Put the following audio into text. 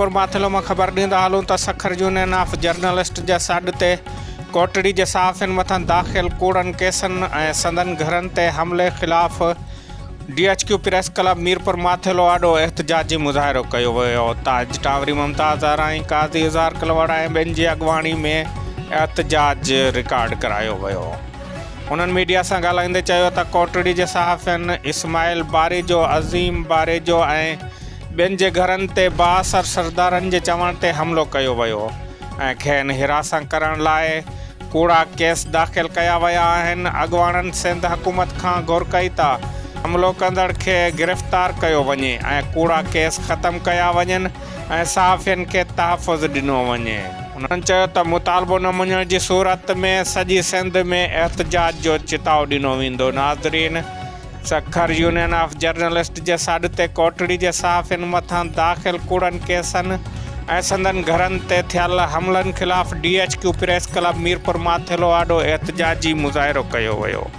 मीरपुर माथिलो में ख़बर ॾींदा हलूं त सखर यूनियन ऑफ जर्नलिस्ट जे सॾ ते कोटड़ी जे सहाफ़ियुनि मथां दाख़िल कूड़नि केसनि ऐं संदन घरनि ते हमले ख़िलाफ़ DHQ प्रेस क्लब मीरपुर माथिलो आॾो एहतजाजी मुज़ाहिरो कयो वियो। ताज टावरी मुमताज़ आराई काज़ी इज़हार कलवड़ ऐं ॿियनि जी अॻुवाणी में एहतजाज रिकॉर्ड करायो वियो। उन्हनि मीडिया सां ॻाल्हाईंदे चयो त कोटड़ी जे सहाफ़ियुनि इस्माइल बारेजो, अज़ीम बारेजो ऐं ॿियनि जे घरनि ते बाअसर सरदारनि जे चवण ते हमिलो कयो वियो ऐं खेनि हिरासत करण लाइ कूड़ा केस दाख़िल कया विया आहिनि। अॻुवाणनि सिंध हुकूमत खां घुर कई त हमिलो कंदड़ खे गिरफ़्तार कयो वञे ऐं कूड़ा केस ख़तमु कया वञनि ऐं सहाफ़ियुनि खे तहफ़ुज़ ॾिनो वञे। उन्हनि चयो त मुतालबो न मञण जी सूरत में सॼी सिंध में एहतजाज जो चिताव ॾिनो वेंदो। नाज़रीन, सखर यूनियन ऑफ जर्नलिस्ट जे सॾ ते कोटड़ी जे सहाफ़ियुनि मथां दाख़िल कूड़नि केसनि ऐं संदन घरनि ते थियल हमलनि ख़िलाफ़ DHQ प्रेस क्लब मीरपुर माथिलो आॾो एहतजाजी मुज़ाहिरो कयो वियो।